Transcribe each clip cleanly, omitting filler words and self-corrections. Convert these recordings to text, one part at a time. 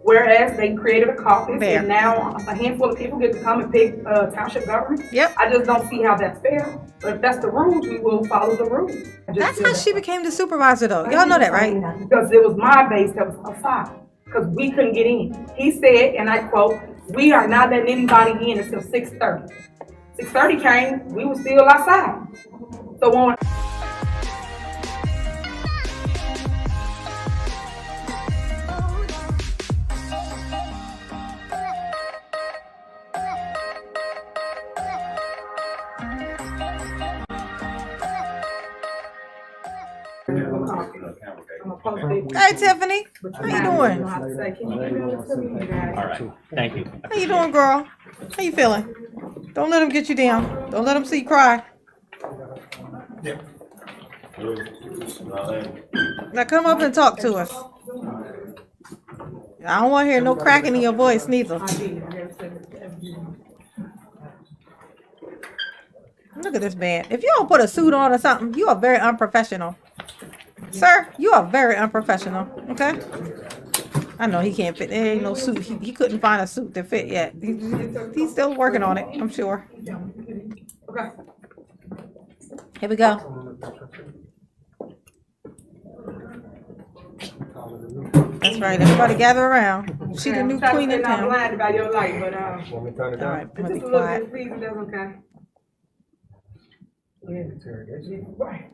Whereas they created a caucus Fair. and now a handful of people get to come and pick township government. Yep. I just don't see how that's fair. But if that's the rules, we will follow the rules. That's how she became the supervisor, though. Y'all know that, right? Because it was my base that was outside. Because we couldn't get in. He said, and I quote, "We are not letting anybody in until 6:30." 6:30 came, we were still outside. So when Hey, Tiffany. How you doing? All right, thank you. How you doing, girl? How you feeling? Don't let them get you down. Don't let them see you cry. Now come up and talk to us. I don't want to hear no cracking in your voice, neither. Look at this man. If you don't put a suit on or something, you are very unprofessional. Sir, you are very unprofessional, okay? I know he can't fit. There ain't no suit. He couldn't find a suit to fit yet. He's still working on it, I'm sure. Okay. Here we go. That's right. Everybody gather around. She the new queen in town. I'm blind about your life, but All right, I'm gonna be just a little quiet. bit, please, if that's okay. Yeah. Right.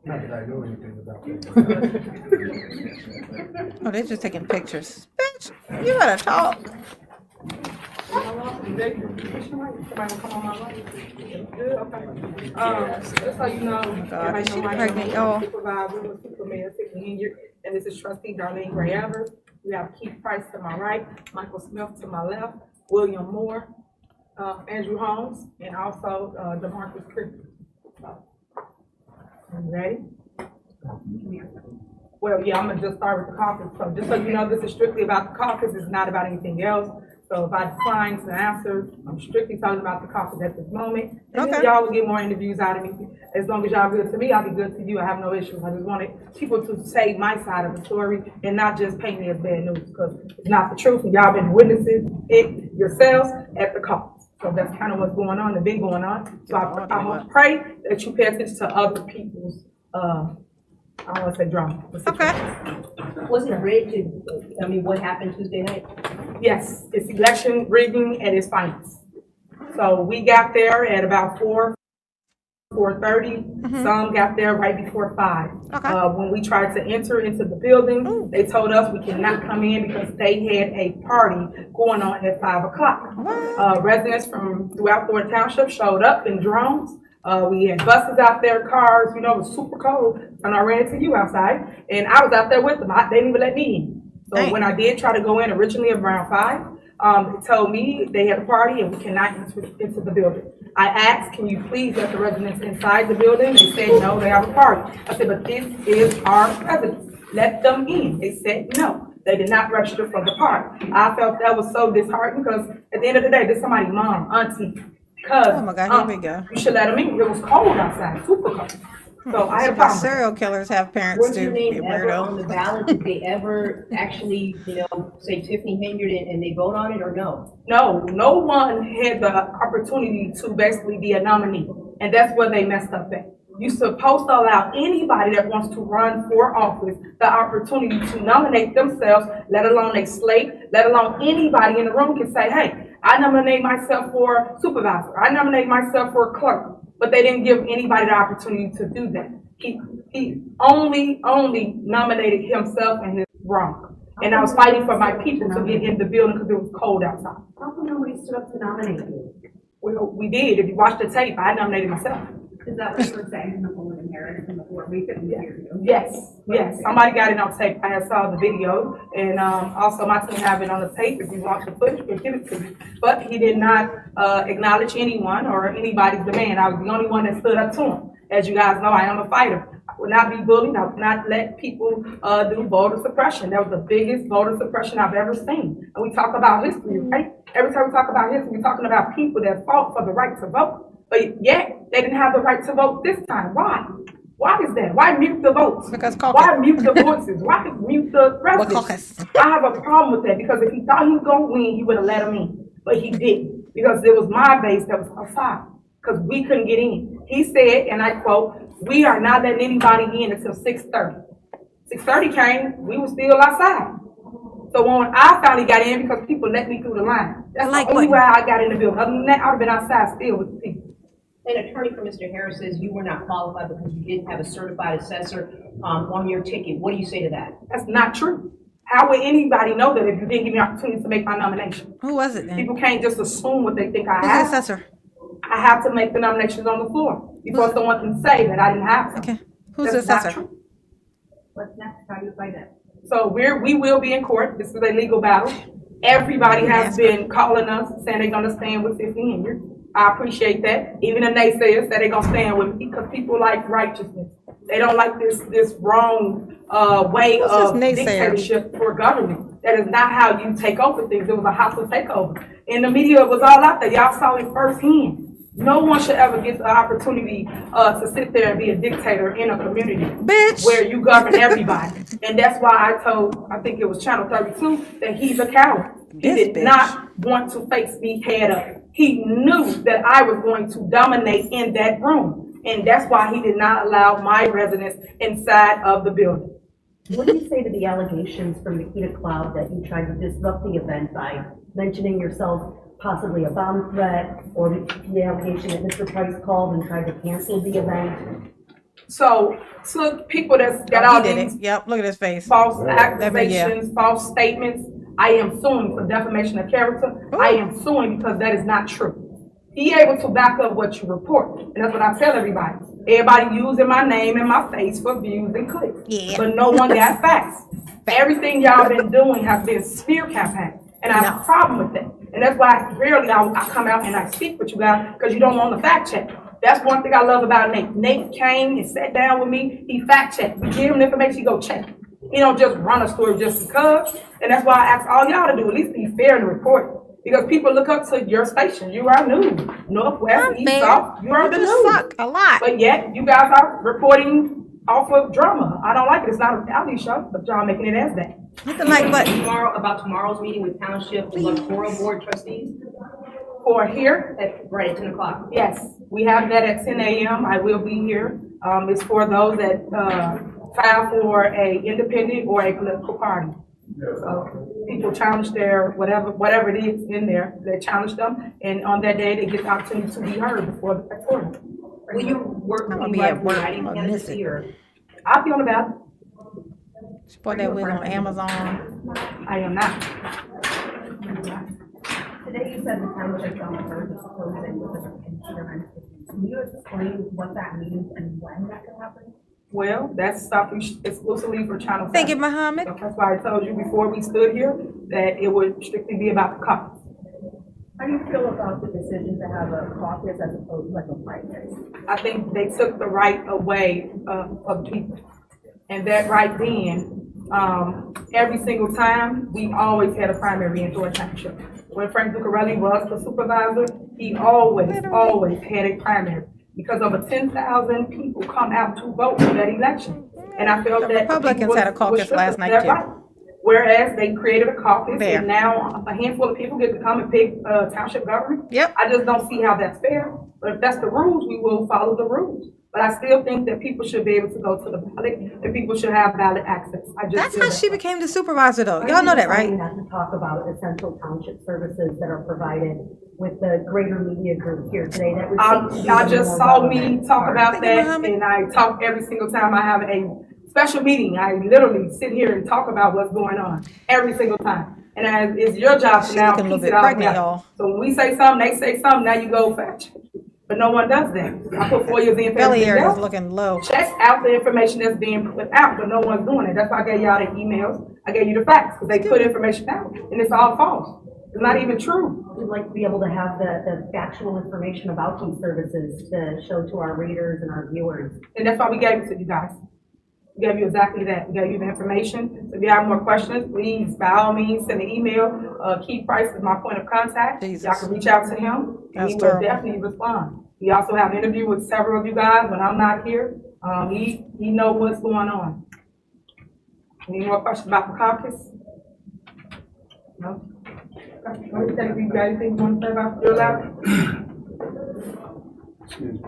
Not that I know anything about that. Oh, they're just taking pictures. Bitch, you gotta talk. Somebody will come on my way. Good, okay. Just so you know, God, everybody is she know my pregnant, name is y'all? Supervisor with Superman Tiffany Henyard, and this is Trustee Darlene Gray Evers. We have Keith Price to my right, Michael Smith to my left, William Moore, Andrew Holmes, and also DeMarcus Crispy. You ready? Well, yeah, I'm gonna just start with the caucus. So just so you know, this is strictly about the caucus. It's not about anything else. So if I decline to answer, I'm strictly talking about the caucus at this moment. And then Okay. y'all will get more interviews out of me. As long as y'all good to me, I'll be good to you. I have no issues. I just wanted people to say my side of the story and not just paint me as bad news, because it's not the truth. And y'all been witnessing it yourselves at the caucus. So that's kind of what's going on and been going on. So I pray that you pay attention to other people's, I don't want to say drama. Okay. Was it rigged? What happened Tuesday night? Yes, it's election rigging at its finest. So we got there at about 4:30. Some got there right before 5. Okay. When we tried to enter into the building, they told us we cannot come in because they had a party going on at 5 o'clock. Residents from throughout Florida Township showed up in drones. We had buses out there, cars, it was super cold. And I ran into you outside, and I was out there with them. They didn't even let me in. So Dang. when I did try to go in originally around 5, they told me they had a party and we cannot enter into the building. I asked, can you please let the residents inside the building? They said, no, they have a party. I said, but this is our residence. Let them in. They said, no. They did not register for the party. I felt that was so disheartening because at the end of the day, this is somebody's mom, auntie, cousin. Oh my God, here we go. You should let them in. It was cold outside, super cold. So I had a Suppose problem. serial killers have parents Was your too. name You ever on weirdo. the ballot? Did they ever actually, say Tiffany Henyard and they vote on it or no? No one had the opportunity to basically be a nominee, and that's where they messed up at. You're supposed to allow anybody that wants to run for office the opportunity to nominate themselves, let alone a slate, let alone anybody in the room can say, hey, I nominate myself for supervisor, I nominate myself for clerk, but they didn't give anybody the opportunity to do that. He only nominated himself, and it's wrong. And I was fighting for my people to get in the building because it was cold outside. How come nobody stood up to nominate you? Well, we did. If you watch the tape, I nominated myself. Is that what you were saying before the inheritance and before we couldn't hear you? Yes. Somebody got it on tape. I had saw the video, and also my team have it on the tape. If you want the footage, we'll give it to you. But he did not acknowledge anyone or anybody's demand. I was the only one that stood up to him. As you guys know, I am a fighter. I will not be bullied. I will not let people do voter suppression. That was the biggest voter suppression I've ever seen. And we talk about history, right? Every time we talk about history, we're talking about people that fought for the right to vote. But yet, they didn't have the right to vote this time. Why? Why is that? Why mute the votes? Because caucus. Why mute the voices? Why mute the Well, residents? caucus. I have a problem with that because if he thought he was gonna win, he would have let him in, but he didn't because it was my base that was outside because we couldn't get in. He said, and I quote, "We are not letting anybody in until 6:30." 6:30 came, we were still outside. So when I finally got in because people let me through the line, that's Like the only what? way I got in the building. Other than that, I'd have been outside still with the people. An attorney for Mr. Harris says you were not qualified because you didn't have a certified assessor, on your ticket. What do you say to that? That's not true. How would anybody know that if you didn't give me an opportunity to make my nomination? Who was it then? People can't just assume what they think I Who's the have. assessor? I have to make the nominations on the floor before someone can say that I didn't have them. Okay. Who's the That's not assessor? true. What's next? How do you find that? So we will be in court. This is a legal battle. Everybody has been calling us, saying they're gonna stand with Tiffany Henyard. I appreciate that. Even the naysayers said they're gonna stand with me because people like righteousness. They don't like this wrong way Who's of this naysayer? dictatorship for government. That is not how you take over things. It was a hostile takeover. And the media was all out there. Y'all saw it firsthand. No one should ever get the opportunity to sit there and be a dictator in a community Bitch. where you govern everybody. And that's why I told, I think it was Channel 32, that he's a coward. He This did bitch. not want to face me head up. He knew that I was going to dominate in that room. And that's why he did not allow my residents inside of the building. What do you say to the allegations from Nikita Cloud that you tried to disrupt the event by mentioning yourself possibly a bomb threat, or the allegation that Mr. Price called and tried to cancel the event? So people that's got all He did these it. Yep. Look at his face. false Yeah. accusations, false statements, I am suing for defamation of character. I am suing because that is not true. Be able to back up what you report. And that's what I tell everybody. Everybody using my name and my face for views and clicks. Yeah. But no one got facts. Everything y'all been doing has been smear campaign. And I have a problem with that. And that's why rarely I come out and I speak with you guys, because you don't want to fact check. That's one thing I love about Nate. Nate came and sat down with me. He fact checked. We give him the information, he go check it. He don't just run a story just because. And that's why I ask all y'all to do, at least be fair in the report. Because people look up to your station. You are news. Northwest, East, South, you are the You news. suck a lot. But yet, you guys are reporting off of drama. I don't like it. It's not a reality show, but y'all making it as that. Hit the like button. About tomorrow's meeting with township electoral board trustees? For here, Right at 10 o'clock. yes, we have that at 10 a.m. I will be here. It's for those that file for a independent or a political party. So people challenge their whatever it is in there, they challenge them, and on that day, they get the opportunity to be heard before the court. Will you work I'm with gonna me be at work. writing I'll miss candidacy it. or? I'll be on the ballot. She bought that wig on Amazon. I am not. Today you said the township officer is closing with a computer. Can you explain what that means and when that can happen? Well, that's something exclusively for Channel 7. Thank you, Muhammad. So that's why I told you before we stood here that it would strictly be about the caucus. How do you feel about the decision to have a caucus as opposed to like a primary? I think they took the right away of the people. And that right then, every single time, we always had a primary in George Township. When Frank Zuccarelli was the supervisor, he always had a primary. Because over 10,000 people come out to vote for that election. And I felt The that. Republicans had a caucus last night, too. Right. Whereas they created a caucus, Fair. and now a handful of people get to come and pick township government. Yep. I just don't see how that's fair. But if that's the rules, we will follow the rules. But I still think that people should be able to go to the ballot, and people should have ballot access. I just That's feel how that she way. became the supervisor, though. Y'all know that, right? We have to talk about essential township services that are provided with the greater media group here today that received. Y'all just saw me talk about Thank you, that, Muhammad. and I talk every single time I have a special meeting. I literally sit here and talk about what's going on every single time. And it's your job to She's now looking a little piece it bit all pregnant, together. y'all. So when we say something, they say something, now you go fact check. But no one does that. I put 4 years in for Belly everything area is else. looking low. Check out the information that's being put out, but no one's doing it. That's why I gave y'all the emails. I gave you the facts, because they put information out, and it's all false. It's not even true. We'd like to be able to have the factual information about these services to show to our readers and our viewers. And that's why we gave it to you guys. We gave you exactly that. We gave you the information. So if you have more questions, please, by all means, send an email. Keith Price is my point of contact. Jesus. Y'all can reach out to him, and That's he will terrible. definitely respond. We also have an interview with several of you guys when I'm not here. He know what's going on. Any more questions about the caucus? No? Okay, go ahead, Teddy, you got anything you want to say about your lab? Excuse me.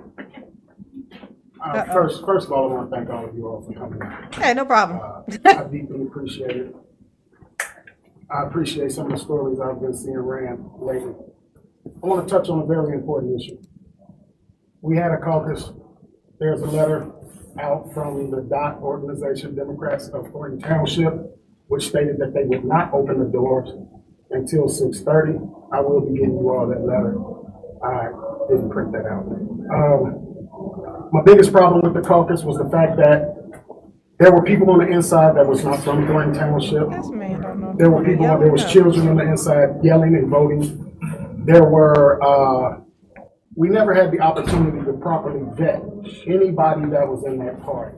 First of all, I want to thank all of you all for coming. Hey, no problem. I deeply appreciate it. I appreciate some of the stories I've been seeing ran lately. I want to touch on a very important issue. We had a caucus. There's a letter out from the DOT organization, Democrats of Thornton Township, which stated that they would not open the doors until 6:30. I will be getting you all that letter. I didn't print that out. My biggest problem with the caucus was the fact that there were people on the inside that was not from Thornton Township. This man don't know. There were there was children on the inside yelling and voting. There were, we never had the opportunity to properly vet anybody that was in that party.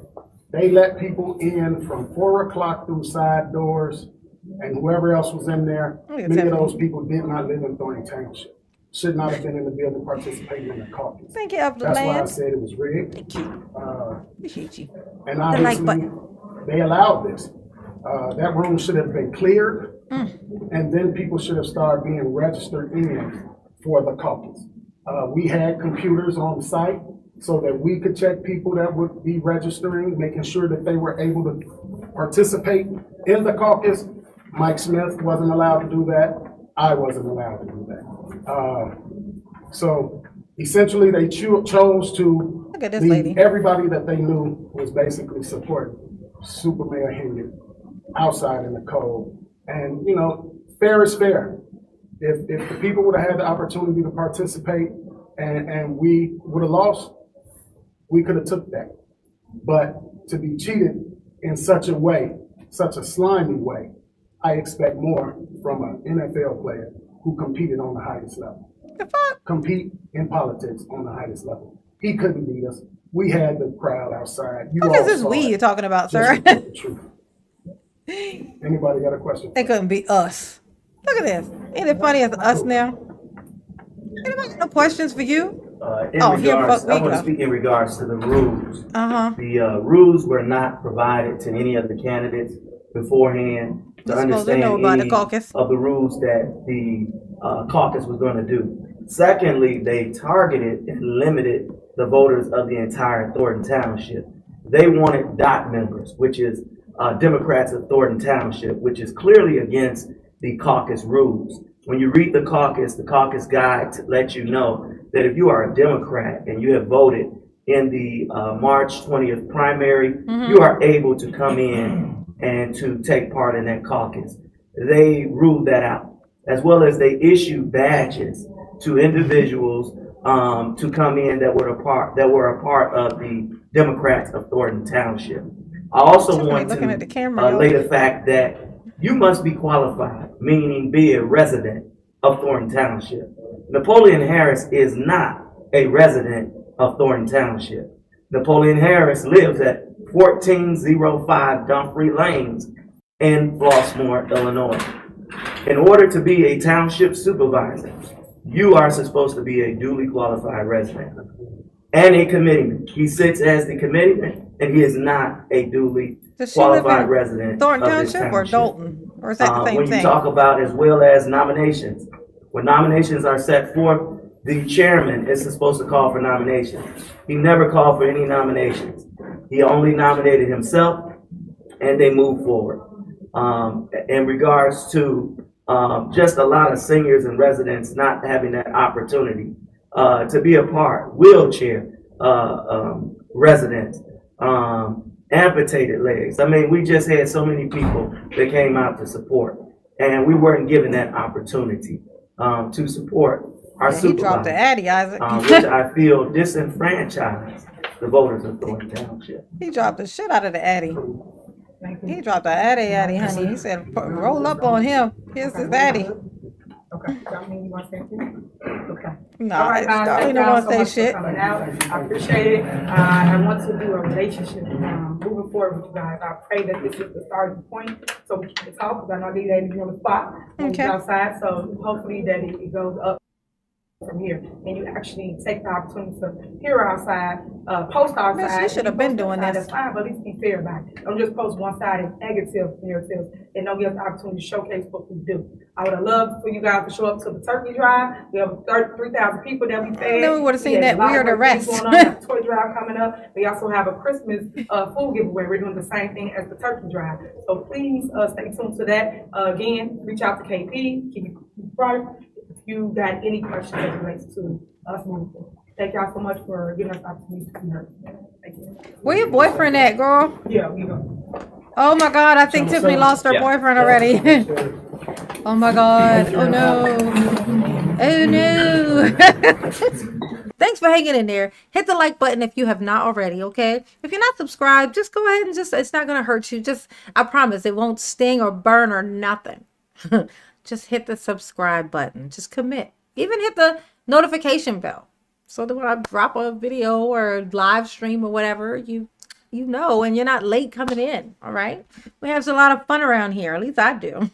They let people in from 4 o'clock through side doors, and whoever else was in there, many of those people did not live in Thornton Township. Should not have been in the building participating in the caucus. Thank you, Upland That's why I Land. said it was rigged. Thank you. Appreciate you. And The like obviously, button. they allowed this. That room should have been cleared, and then people should have started being registered in for the caucus. We had computers on site so that we could check people that would be registering, making sure that they were able to participate in the caucus. Mike Smith wasn't allowed to do that. I wasn't allowed to do that. So essentially, they chose to Look at this leave lady. everybody that they knew was basically supporting Super Mayor Henyard outside in the cold. And, you know, fair is fair. If the people would have had the opportunity to participate and we would have lost, we could have took that. But to be cheated in such a way, such a slimy way, I expect more from an NFL player who competed on the highest level. The fuck? Compete in politics on the highest level. He couldn't beat us. We had the crowd outside. You What all is this saw we it. you're talking about, Just sir? report the truth. Anybody got a question? They couldn't be us. Look at this. Ain't it funny as us now? Anybody got no questions for you? In Oh, here, regards, fuck, we I want go. to speak in regards to the rules. Uh-huh. The rules were not provided to any of the candidates beforehand to You're supposed to know understand about the any caucus. of the rules that the caucus was going to do. Secondly, they targeted and limited the voters of the entire Thornton Township. They wanted DOT members, which is Democrats of Thornton Township, which is clearly against the caucus rules. When you read the caucus guide lets you know that if you are a Democrat and you have voted in the March 20th primary, you are able to come in and to take part in that caucus. They ruled that out, as well as they issued badges to individuals to come in that were a part of the Democrats of Thornton Township. I also Somebody want looking at the to camera, lay yo. the fact that you must be qualified, meaning be a resident of Thornton Township. Napoleon Harris is not a resident of Thornton Township. Napoleon Harris lives at 1405 Dumfries Lanes in Flossmoor, Illinois. In order to be a township supervisor, you are supposed to be a duly qualified resident and a committeeman. He sits as the committeeman, and he is not a duly Does she live qualified in resident Thornton of this Township or township. Dalton? Or is that the same When you thing? talk about as well as nominations, when nominations are set forth, the chairman is supposed to call for nominations. He never called for any nominations. He only nominated himself, and they moved forward. In regards to just a lot of seniors and residents not having that opportunity to be a part, wheelchair residents, amputated legs. I mean, we just had so many people that came out to support, and we weren't given that opportunity to support our Yeah, he dropped the supervisor, addy, Isaac. which I feel disenfranchised the voters of Thornton Township. He dropped the shit out of the addy. He dropped the addy, honey. He said, roll up on him. Here's his addy. Okay, Dominique, you want to say anything? Okay. Nah, All right, guys, Charlie thank don't y'all want so to much say for shit. coming out. I appreciate it. I want to do a relationship, moving forward with you guys. I pray that this is the starting point, so we can talk, because I know these ladies on the spot, when we Okay. outside, so hopefully that it goes up from here, and you actually take the opportunity to hear our side, post our Miss, side. you should have If been post our doing side, this. That's fine, but at least be fair about it. Don't just post one-sided negative narratives, and don't give us the opportunity to showcase what we do. I would have loved for you guys to show up to the turkey drive. We have 3,000 people that we fed. Then we would've seen had that a lot of weird great things arrest. going on. We have a toy drive coming up. We also have a Christmas food giveaway. We're doing the same thing as the turkey drive. So please stay tuned to that. Again, reach out to KP, keep you right. If you got any questions that relates to us moving forward. Thank y'all so much for giving us the opportunity to be heard. Thank you. Where your boyfriend at, girl? Yeah, we go. Oh my God, I think Tiffany lost her Yeah. boyfriend already. Oh my God, oh no. Oh no. Thanks for hanging in there. Hit the like button if you have not already, okay? If you're not subscribed, just go ahead and it's not gonna hurt you. I promise it won't sting or burn or nothing. Just hit the subscribe button. Just commit. Even hit the notification bell. So that when I drop a video or live stream or whatever, you know, and you're not late coming in, all right? We have a lot of fun around here. At least I do.